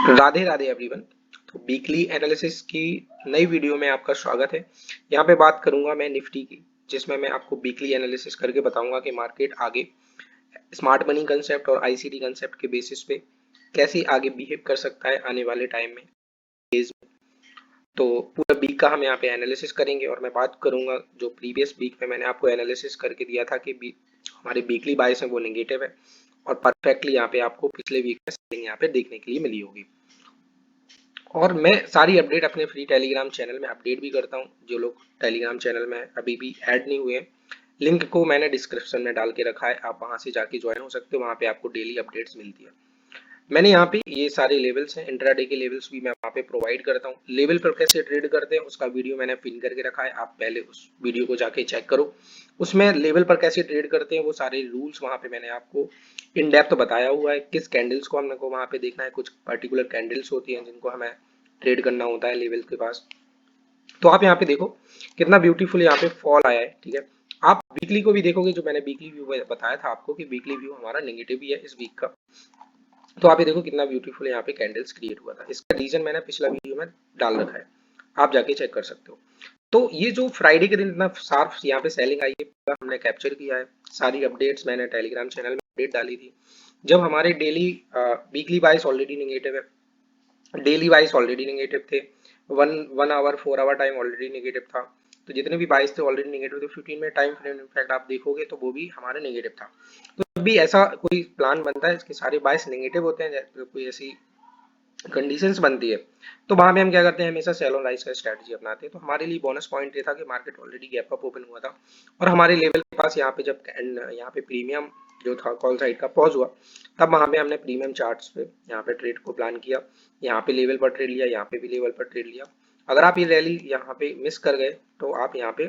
Radhe Radhe everyone. तो weekly analysis की नई वीडियो में आपका स्वागत है। यहाँ पे बात करूंगा मैं निफ्टी की, जिसमें मैं आपको वीकली एनालिसिस करके बताऊंगा कि मार्केट आगे स्मार्ट मनी कंसेप्ट और आईसीटी कंसेप्ट के बेसिस पे कैसे आगे बिहेव कर सकता है आने वाले टाइम में। तो पूरा वीक का हम यहाँ पे एनालिसिस करेंगे और मैं बात करूंगा जो प्रीवियस वीक में मैंने आपको एनालिसिस करके दिया था कि हमारे वीकली बायस है वो नेगेटिव है, और परफेक्टली यहाँ पे आपको पिछले वीक में सेलिंग यहाँ पे देखने के लिए मिली होगी। और मैं सारी अपडेट अपने फ्री टेलीग्राम चैनल में अपडेट भी करता हूँ। जो लोग टेलीग्राम चैनल में अभी भी ऐड नहीं हुए हैं, लिंक को मैंने डिस्क्रिप्शन में डाल के रखा है, आप वहां से जाके ज्वाइन हो सकते हो। वहां पे आपको डेली अपडेट्स मिलती है। मैंने यहाँ पे ये सारे लेवल्स हैं, इंट्राडे के लेवल्स भी मैं वहाँ पे प्रोवाइड करता हूँ। लेवल पर कैसे ट्रेड करते हैं उसका वीडियो मैंने पिन करके रखा है, आप पहले उस वीडियो को जाके चेक करो। उसमें लेवल पर कैसे ट्रेड करते हैं वो सारे रूल्स वहाँ पे मैंने आपको इन डेप्थ बताया हुआ है। किस कैंडल्स को हमको वहाँ पे देखना है, कुछ पर्टिकुलर कैंडल्स होती हैं जिनको हमें ट्रेड करना होता है लेवल के पास। तो आप यहाँ पे देखो कितना ब्यूटीफुल यहाँ पे फॉल आया है, ठीक है। आप वीकली को भी देखोगे, जो मैंने वीकली व्यू बताया था आपको कि वीकली व्यू हमारा नेगेटिव ही है इस वीक का। तो आप ये देखो कितना ब्यूटीफुल यहाँ पे कैंडल्स क्रिएट हुआ था। इसका रीजन मैंने पिछला वीडियो में डाल रखा है, आप जाके चेक कर सकते हो। तो ये जो फ्राइडे के दिन इतना शार्प यहाँ पे सेलिंग आई है, पूरा हमने कैप्चर किया है। सारी अपडेट्स मैंने टेलीग्राम चैनल में अपडेट डाली थी। जब हमारे daily weekly bias already negative है, डेली वाइज ऑलरेडी नेगेटिव थे, one one hour 4 hour time already negative था। तो जितने भी बाइस थे ऑलरेडी नेगेटिव थे। 15 मिनट टाइम फ्रेम इनफैक्ट आप देखोगे तो वो भी हमारे नेगेटिव था। तो जब भी ऐसा कोई प्लान बनता है इसके सारे बाइस नेगेटिव होते हैं, कोई ऐसी कंडीशंस बनती है, तो वहां पे हम क्या करते हैं, हमेशा सेल ऑन राइज का स्ट्रेटजी अपनाते हैं। तो हमारे लिए बोनस पॉइंट ये था कि market already gap up open हुआ था और हमारे लेवल के पास यहाँ पे जब यहाँ पे प्रीमियम जो था कॉल साइड का पॉज हुआ, तब वहां पे हमने प्रीमियम चार्ट्स पे यहाँ पे ट्रेड को प्लान किया। यहाँ पे लेवल पर ट्रेड लिया, यहाँ पे भी लेवल पर ट्रेड लिया। अगर आप ये रैली यहाँ पे मिस कर गए तो आप यहाँ पे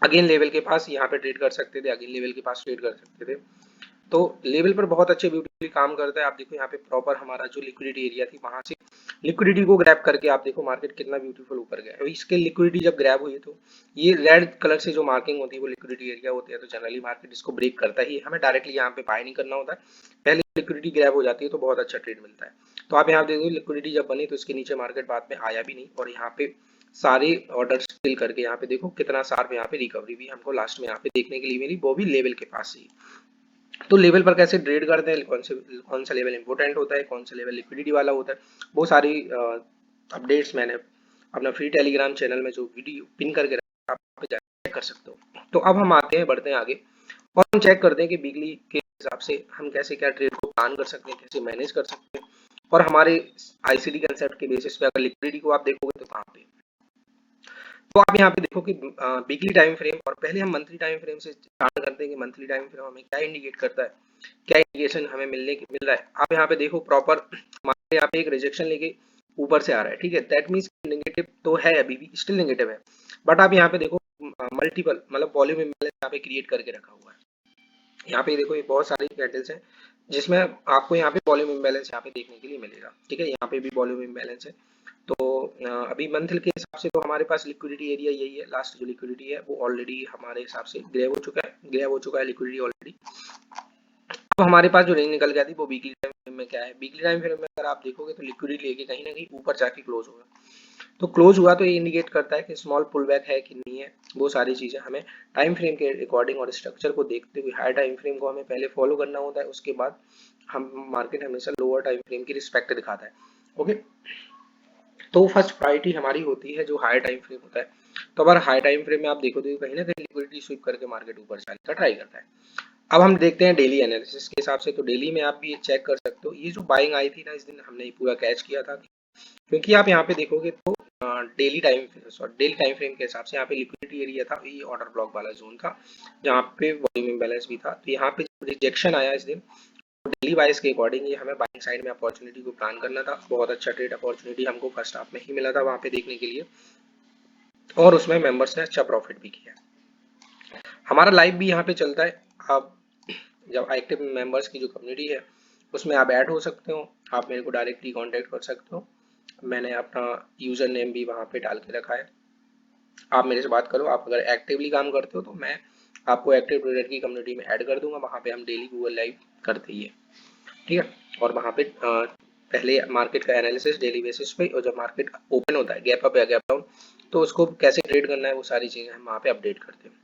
अगेन लेवल के पास यहाँ पे ट्रेड कर सकते थे, अगेन लेवल के पास ट्रेड कर सकते थे। तो लेवल पर बहुत अच्छे ब्यूटीफुली काम करता है। आप देखो यहाँ पे प्रॉपर हमारा जो लिक्विडिटी एरिया थी वहां से लिक्विडिटी को ग्रैब करके आप देखो मार्केट कितना ब्यूटीफुल ऊपर गया। अभी इसके लिक्विडिटी जब ग्रैब हुई तो ये रेड कलर से जो मार्किंग होती है वो लिक्विडिटी एरिया होती है। तो जनरली मार्केट इसको ब्रेक करता ही है, हमें डायरेक्टली यहाँ पे बाय नहीं करना होता है, पहले लिक्विडिटी ग्रैब हो जाती है तो बहुत अच्छा ट्रेड मिलता है। तो आप यहाँ देखो लिक्विडिटी जब बनी तो इसके नीचे मार्केट बाद में आया भी नहीं, और यहाँ पे सारे ऑर्डर फिल करके यहाँ पे देखो कितना शार्प यहाँ पे रिकवरी भी हमको लास्ट में यहाँ पे देखने के लिए मिली, वो भी लेवल के पास ही। तो लेवल पर कैसे ट्रेड करते हैं, कौन सा लेवल इंपॉर्टेंट होता है, कौन सा लेवल लिक्विडिटी वाला होता है, वो सारी अपडेट्स मैंने अपना फ्री टेलीग्राम चैनल में जो वीडियो पिन करके रखा है, आप चेक कर सकते हो। तो अब हम आते हैं, बढ़ते हैं आगे और हम चेक करते हैं कि वीकली के हिसाब से हम कैसे क्या ट्रेड को प्लान कर सकते हैं, कैसे मैनेज कर सकते हैं। और हमारे आईसीडी कंसेप्ट के बेसिस पे अगर लिक्विडिटी को आप देखोगे तो कहाँ पे, तो आप यहाँ पे देखो कि वीकली टाइम फ्रेम, और पहले हम मंथली टाइम फ्रेम से स्टार्ट करते हैं कि मंथली टाइम फ्रेम हमें क्या इंडिकेट करता है, क्या इंडिकेशन हमें मिल रहा है। आप यहाँ पे देखो प्रॉपर हमारे यहाँ पे एक रिजेक्शन लेके ऊपर से आ रहा है, ठीक है। दैट मीन्स नेगेटिव तो है, अभी भी स्टिल नेगेटिव है, बट आप यहाँ पे देखो मल्टीपल मतलब वॉल्यूम इम्बैलेंस यहाँ पे क्रिएट करके रखा हुआ है। यहाँ पे देखो ये बहुत सारी कैंडल्स हैं जिसमें आपको यहाँ पे वॉल्यूम इम्बैलेंस यहाँ पे देखने के लिए मिलेगा, ठीक है। यहाँ पे भी वॉल्यूम इम्बैलेंस है। तो अभी मंथल के हिसाब से तो हमारे पास लिक्विडिटी एरिया यही है, लास्ट जो लिक्विडिटी है वो ऑलरेडी हमारे हिसाब से ग्रेव हो चुका है लिक्विडिटी ऑलरेडी। तो हमारे पास जो रेंज निकल गया थी वो वीकली टाइम फ्रेम में क्या है, वीकली टाइम फ्रेम में अगर आप देखोगे तो लिक्विडिटी लेके कहीं ना कहीं ऊपर जाके क्लोज होगा। तो क्लोज हुआ तो ये इंडिकेट करता है कि स्मॉल पुल बैक है कि नहीं है। वो सारी चीजें हमें टाइम फ्रेम के अकॉर्डिंग और स्ट्रक्चर को देखते हुए हाई टाइम फ्रेम को हमें पहले फॉलो करना होता है, उसके बाद हम मार्केट हमेशा लोअर टाइम फ्रेम की रिस्पेक्ट दिखाता है। ओके, तो फर्स्ट प्रायोरिटी हमारी होती है जो हाई टाइम फ्रेम होता है। तो अगर हाई टाइम फ्रेम में आप देखो तो कहीं ना कहीं लिक्विडिटी स्वीप करके मार्केट ऊपर जाने का ट्राई करता है। अब हम देखते हैं डेली एनालिसिस के हिसाब से। तो डेली में आप भी ये चेक कर सकते हो, ये जो बाइंग आई थी ना इस दिन हमने पूरा कैच किया था, क्योंकि आप यहाँ पे देखोगे तो डेली टाइम फ्रेम के हिसाब से यहाँ पे लिक्विडिटी एरिया था, ये ऑर्डर ब्लॉक वाला जोन था जहाँ पे वॉल्यूम इम्बैलेंस भी था। तो यहाँ पे रिजेक्शन आया इस दिन, डेली वाइज के अकॉर्डिंग ये हमें बाइंग साइड में अपॉर्चुनिटी को प्लान करना था। बहुत अच्छा ट्रेड अपॉर्चुनिटी हमको फर्स्ट हाफ में ही मिला था वहाँ पे देखने के लिए, और उसमें मेंबर्स ने अच्छा प्रॉफिट भी किया। हमारा लाइव भी यहाँ पे चलता है। आप जब एक्टिव मेंबर्स की जो कम्युनिटी है उसमें आप ऐड हो सकते हो, आप मेरे को डायरेक्टली कांटेक्ट कर सकते हो। मैंने अपना यूजर नेम भी वहाँ पे डाल के रखा है, आप मेरे से बात करो। आप अगर एक्टिवली काम करते हो तो मैं आपको एक्टिव ट्रेडर की कम्युनिटी में ऐड कर दूंगा, वहाँ पे हम डेली गूगल लाइव करते ही है, ठीक है। और वहाँ पे पहले मार्केट का एनालिसिस डेली बेसिस पे, और जब मार्केट ओपन होता है गैप अप या गैप डाउन, तो उसको कैसे ट्रेड करना है वो सारी चीज़ें हम वहाँ पे अपडेट करते हैं।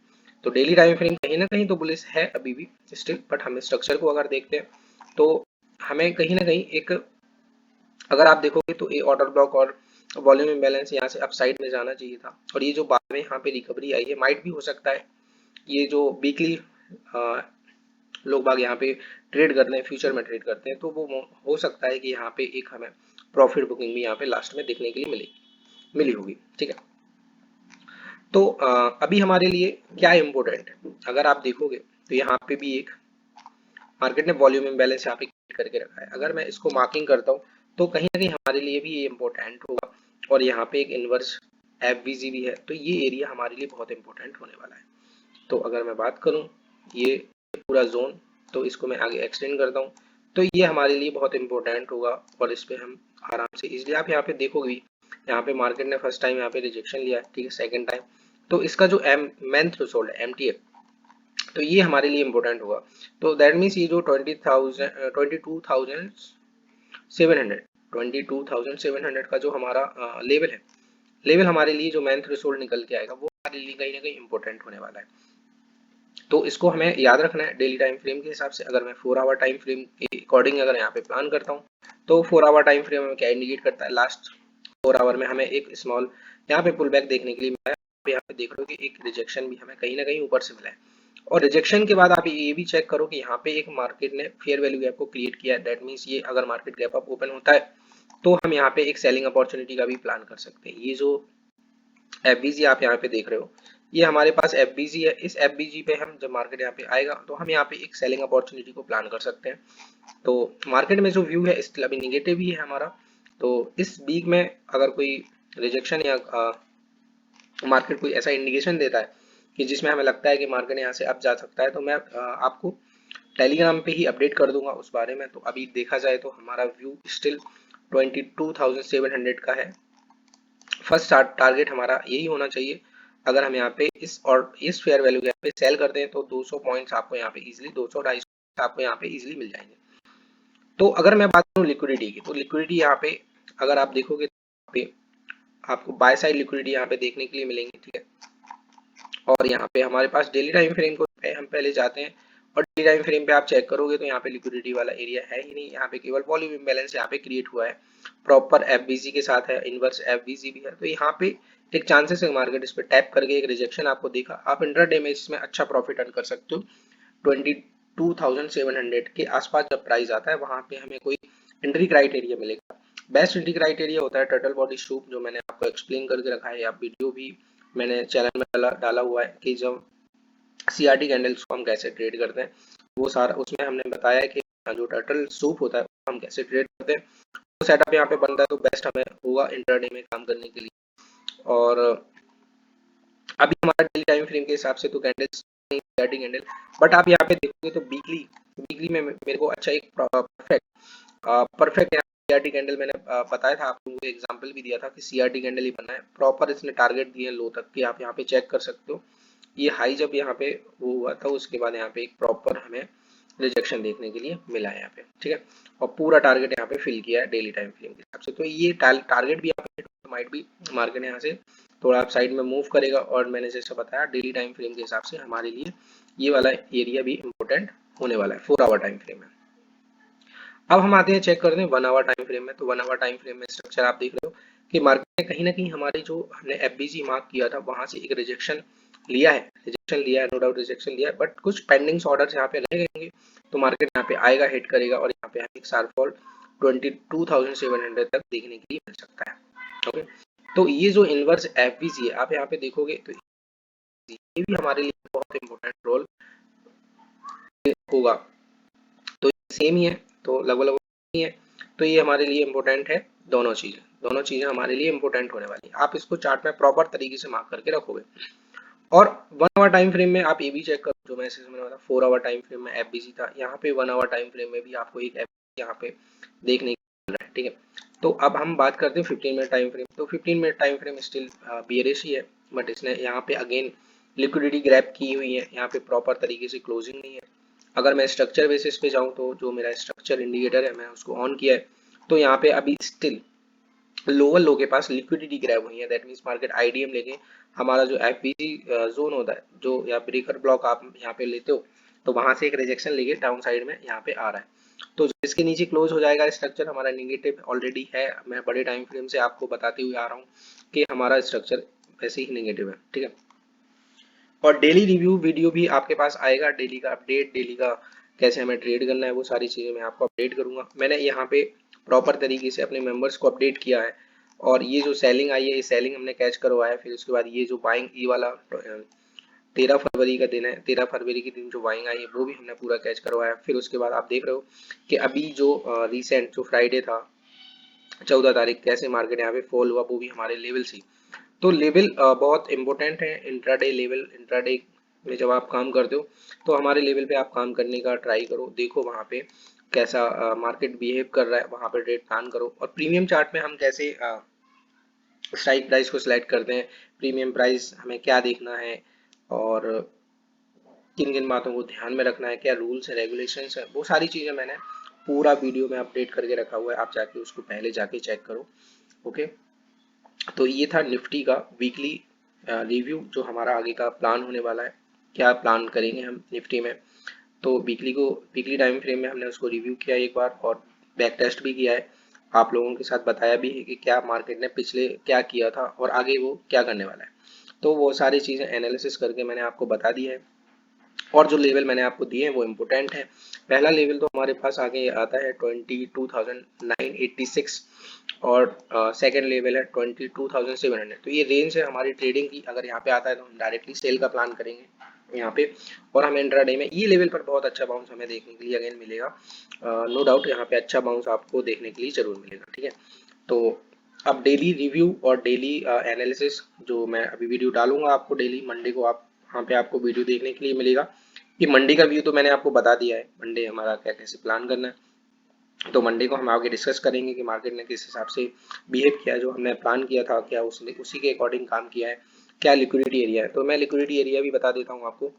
तो डेली टाइम फ्रेम कहीं ना कहीं तो बुलिश है अभी भी स्टिल, बट हम स्ट्रक्चर को अगर देखते हैं तो हमें कहीं ना कहीं एक, अगर आप देखोगे तो ये ऑर्डर ब्लॉक और वॉल्यूम इम्बैलेंस यहाँ से अपसाइड में जाना चाहिए था, और ये जो बाद में यहाँ पे रिकवरी आई है माइट भी हो सकता है ये जो वीकली लोग बाग यहाँ पे ट्रेड करते हैं, फ्यूचर में ट्रेड करते हैं, तो वो हो सकता है कि यहाँ पे एक हमें प्रॉफिट बुकिंग भी यहाँ पे लास्ट में देखने के लिए मिली होगी। ठीक है, तो अभी हमारे लिए क्या इम्पोर्टेंट है, अगर आप देखोगे तो यहाँ पे भी एक मार्केट ने वॉल्यूम इम्बैलेंस यहाँ पे क्रिएट करके रखा है। अगर मैं इसको मार्किंग करता हूँ तो कहीं ना कहीं हमारे लिए भी ये इम्पोर्टेंट होगा, और यहाँ पे एक इनवर्स एफवीजी भी है, तो ये एरिया हमारे लिए बहुत इंपॉर्टेंट होने वाला है। तो अगर मैं बात करूँ ये पूरा जोन, तो इसको मैं आगे एक्सटेंड करता हूँ, तो ये हमारे लिए बहुत इंपॉर्टेंट होगा, और इस पे हम आराम से, इसलिए आप यहाँ पे देखोगे यहाँ पे मार्केट ने फर्स्ट टाइम यहाँ पे रिजेक्शन लिया, ठीक है, सेकंड टाइम, तो इसका जो मेन थ्रेशोल्ड है एमटीएफ, तो ये हमारे लिए इंपॉर्टेंट होगा। तो दैट मीन्स ये जो 22,700 का जो हमारा लेवल है, लेवल हमारे लिए जो मैन थ्रेशोल्ड निकल के आएगा वो हमारे लिए कहीं ना कहीं इंपॉर्टेंट होने वाला है। तो इसको हमें याद रखना है डेली टाइम फ्रेम के हिसाब से। अगर मैं 4 आवर टाइम फ्रेम के अकॉर्डिंग अगर यहाँ पे प्लान करता हूँ, तो 4 आवर टाइम फ्रेम हमें क्या इंडिकेट करता है, लास्ट 4 आवर में हमें एक स्मॉल यहाँ पे पुल बैक देखने के लिए मिला है। यहाँ पे देख रहे हो कि एक रिजेक्शन भी हमें कहीं ना कहीं ऊपर से मिला है, और रिजेक्शन के बाद आप ये भी चेक करो कि यहाँ पे एक मार्केट ने फेयर वैल्यू गैप को क्रिएट किया है। दैट मीन्स ये अगर मार्केट गैप अप ओपन होता है तो हम यहाँ पे एक सेलिंग अपॉर्चुनिटी का भी प्लान कर सकते हैं। ये जो एफबीजी आप यहाँ पे देख रहे हो, ये हमारे पास एफबीजी है। इस एफबीजी पे हम जब मार्केट यहाँ पे आएगा तो हम यहाँ पे एक सेलिंग अपॉर्चुनिटी को प्लान कर सकते हैं। तो मार्केट में जो व्यू है स्टिल अभी निगेटिव ही है हमारा। तो इस वीक में अगर कोई रिजेक्शन या मार्केट कोई ऐसा इंडिकेशन देता है कि जिसमें हमें लगता है कि मार्केट यहाँ से अप जा सकता है, तो मैं आपको टेलीग्राम पे ही अपडेट कर दूंगा उस बारे में। तो अभी देखा जाए तो हमारा व्यू स्टिल 22,700 का है। फर्स्ट टारगेट हमारा यही होना चाहिए। अगर हम यहाँ पे इस फेयर वैल्यू गैप पे सेल करते हैं तो 200 पॉइंट्स आपको यहाँ पे इजीली 200-250 आपको यहाँ पे इजीली मिल जाएंगे। तो अगर मैं बात करूँ लिक्विडिटी की, तो लिक्विडिटी यहाँ पे अगर आप देखोगे तो यहाँ पे आपको बाय साइड लिक्विडिटी यहाँ पे देखने के लिए मिलेंगी, ठीक है। और यहाँ पे हमारे पास डेली टाइम फ्रेम को हम पहले जाते हैं, और डेली टाइम फ्रेम पे आप चेक करोगे तो यहाँ पे लिक्विडिटी वाला एरिया है ही नहीं। यहाँ पे केवल वॉल्यूम इम्बैलेंस यहाँ पे क्रिएट हुआ है, प्रॉपर एफबीजी के साथ है, इनवर्स एफबीजी भी है। तो यहाँ पे एक चांसेस है मार्केट इस पे टैप करके एक रिजेक्शन आपको देखा, आप इंट्राडे में इसमें अच्छा प्रॉफिट अर्न कर सकते हो। 22,700 के आसपास जब प्राइस आता है वहां पे हमें कोई एंट्री क्राइटेरिया मिलेगा। बेस्ट एंट्री क्राइटेरिया होता है टर्टल बॉडी सूप, जो मैंने आपको एक्सप्लेन करके रखा है, या वीडियो भी मैंने चैनल में डाला हुआ है कि जब सीआरटी कैंडल्स को हम कैसे ट्रेड करते हैं, वो सारा उसमें हमने बताया है कि जो टर्टल सूप होता है हम कैसे ट्रेड करते हैं। वो सेटअप यहाँ पे बनता है, तो बेस्ट हमें होगा इंट्राडे में काम करने के लिए। और अभी हमारा डेली टाइम फ्रेम के हिसाब से तो कैंडल्स कैंडल, बट आप यहाँ पे देखोगे तो वीकली में मेरे को अच्छा एक परफेक्ट सीआरटी कैंडल मैंने बताया था, आप लोगों को एग्जांपल भी दिया था कि सीआरटी कैंडल ही बना है प्रॉपर, इसने टारगेट दिए लो तक कि आप यहाँ पे चेक कर सकते हो। ये हाई जब यहाँ पे वो हुआ था उसके बाद यहाँ पे एक प्रॉपर हमें रिजेक्शन देखने के लिए मिला है यहाँ पे, ठीक है, और पूरा टारगेट यहाँ पे फिल किया है डेली टाइम फ्रेम के हिसाब से। तो ये टारगेट भी आप माइट भी मार्केट यहाँ से थोड़ा आप साइड में मूव करेगा, और मैंने जैसे बताया डेली टाइम फ्रेम के हिसाब से हमारे लिए ये वाला एरिया भी इम्पोर्टेंट होने वाला है 4 आवर टाइम फ्रेम में। अब हम आते हैं चेक करते हैं 1 आवर टाइम फ्रेम में। तो 1 आवर टाइम फ्रेम में स्ट्रक्चर आप देख रहे हो कि मार्केट ने कहीं ना कहीं हमारी जो हमने एफबीजी मार्क किया था वहां से एक रिजेक्शन लिया है, नो डाउट रिजेक्शन लिया है, बट कुछ पेंडिंग्स ऑर्डर्स यहाँ पे रह गएंगे, तो मार्केट यहाँ पे आएगा, हिट करेगा, और यहाँ पे हमें एक शार्प फॉल 22,700 तक देखने के लिए मिल सकता है। ओके, तो ये जो इनवर्स एफबीजी है आप यहाँ पे देखोगे तो ये भी हमारे लिए बहुत इंपॉर्टेंट रोल होगा। तो सेम ही है, तो लगभग ही है, तो ये हमारे लिए इम्पोर्टेंट है। दोनों चीजें हमारे लिए इम्पोर्टेंट होने वाली है। आप इसको चार्ट में प्रॉपर तरीके से मार्क करके रखोगे। और 1 आवर टाइम फ्रेम में आप ये भी चेक करो, जो मैं मैंने बताया 4 आवर टाइम फ्रेम में एफबीजी था, यहाँ पे 1 आवर टाइम फ्रेम में भी आपको एक एफबीजी यहाँ पे देखने को मिल रहा है, ठीक है। तो अब हम बात करते हैं 15 मिनट टाइम फ्रेम। तो 15 minute time frame still bearish ही है, बट इसने यहाँ पे अगेन लिक्विडिटी ग्रैब की हुई है, यहाँ पे प्रॉपर तरीके से क्लोजिंग नहीं है। अगर मैं स्ट्रक्चर बेसिस पे जाऊँ तो जो मेरा स्ट्रक्चर इंडिकेटर है मैं उसको ऑन किया है, तो यहाँ पे अभी स्टिल लोअर लो के पास लिक्विडिटी ग्रैब हुई है, दैट मीन्स मार्केट आईडीएम लेके हमारा जो एफबीजी जोन होता है, जो या ब्रेकर ब्लॉक आप यहाँ पे लेते हो, तो वहां से एक रिजेक्शन लेके डाउन साइड में यहाँ पे आ रहा है। तो जिसके नीचे क्लोज हो जाएगा स्ट्रक्चर हमारा नेगेटिव ऑलरेडी है, मैं बड़े टाइम फ्रेम से आपको बताते हुए आ रहा हूँ कि हमारा स्ट्रक्चर वैसे ही नेगेटिव है, ठीक है। और डेली रिव्यू वीडियो भी आपके पास आएगा, डेली का अपडेट, डेली का कैसे हमें ट्रेड करना है, वो सारी चीज़ें मैं आपको अपडेट करूंगा। मैंने यहाँ पे प्रॉपर तरीके से अपने मेंबर्स को अपडेट किया है, और ये जो सेलिंग आई है ये सेलिंग हमने कैच करवाया है। फिर उसके बाद ये जो बाइंग ई वाला 13 फरवरी का दिन है, 13 फरवरी के दिन जो बाइंग आई है वो भी हमने पूरा कैच करवाया। फिर उसके बाद आप देख रहे हो कि अभी जो रिसेंट जो फ्राइडे था 14 तारीख, कैसे मार्केट यहाँ पे फॉल हुआ, वो भी हमारे लेवल से। तो लेवल बहुत इंपॉर्टेंट है, इंट्राडे लेवल। इंट्राडे में जब आप काम करते हो तो हमारे लेवल पे आप काम करने का ट्राई करो, देखो वहाँ पे कैसा मार्केट बिहेव कर रहा है, वहाँ पे ट्रेड प्लान करो। और प्रीमियम चार्ट में हम कैसे स्ट्राइक प्राइस को सिलेक्ट करते हैं, प्रीमियम प्राइस हमें क्या देखना है, और किन किन बातों को ध्यान में रखना है, क्या रूल्स है रेगुलेशंस है, वो सारी चीज़ें मैंने पूरा वीडियो में अपडेट करके रखा हुआ है, आप जाके उसको पहले जाके चेक करो। ओके, तो ये था निफ्टी का वीकली रिव्यू, जो हमारा आगे का प्लान होने वाला है, क्या प्लान करेंगे हम निफ्टी में। तो वीकली टाइम फ्रेम में हमने उसको रिव्यू किया एक बार, और बैक टेस्ट भी किया है, आप लोगों के साथ बताया भी है कि क्या मार्केट ने पिछले क्या किया था और आगे वो क्या करने वाला है। तो वो सारी चीज़ें एनालिसिस करके मैंने आपको बता दी है, और जो लेवल मैंने आपको दिए हैं वो इम्पोर्टेंट है। पहला लेवल तो हमारे पास आगे आता है 22,986, और सेकंड लेवल है 22,700। तो ये रेंज है हमारी ट्रेडिंग की, अगर यहाँ पे आता है तो हम डायरेक्टली सेल का प्लान करेंगे यहाँ पे। और हम इंट्राडे में ये लेवल पर बहुत अच्छा बाउंस हमें देखने के लिए अगेन मिलेगा, नो डाउट यहाँ पे अच्छा बाउंस आपको देखने के लिए जरूर मिलेगा, ठीक है। तो अब डेली रिव्यू और डेली एनालिसिस जो मैं अभी वीडियो डालूंगा आपको डेली मंडे को, आप वहाँ पे आपको वीडियो देखने के लिए मिलेगा। कि मंडे का व्यू तो मैंने आपको बता दिया है, मंडे हमारा क्या कैसे प्लान करना है। तो मंडे को हम आगे डिस्कस करेंगे कि मार्केट ने किस हिसाब से बिहेव किया, जो हमने प्लान किया था क्या उसने उसी के अकॉर्डिंग काम किया है, क्या लिक्विडिटी एरिया है। तो मैं लिक्विडिटी एरिया भी बता देता हूँ आपको।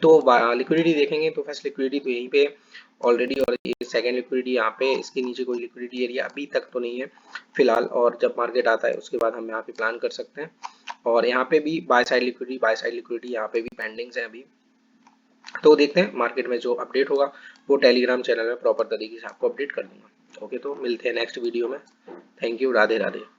तो लिक्विडिटी देखेंगे तो फर्स्ट लिक्विडिटी तो यहीं पे ऑलरेडी, और ये सेकंड लिक्विडिटी यहाँ पे, इसके नीचे कोई लिक्विडिटी एरिया अभी तक तो नहीं है फिलहाल। और जब मार्केट आता है उसके बाद हम यहाँ पे प्लान कर सकते हैं। और यहाँ पे भी बाय साइड लिक्विडिटी यहाँ पे भी पेंडिंग्स है अभी। तो देखते हैं मार्केट में जो अपडेट होगा वो टेलीग्राम चैनल में प्रॉपर तरीके से आपको अपडेट कर दूंगा। ओके, तो मिलते हैं नेक्स्ट वीडियो में। Thank you, Radhe Radhe.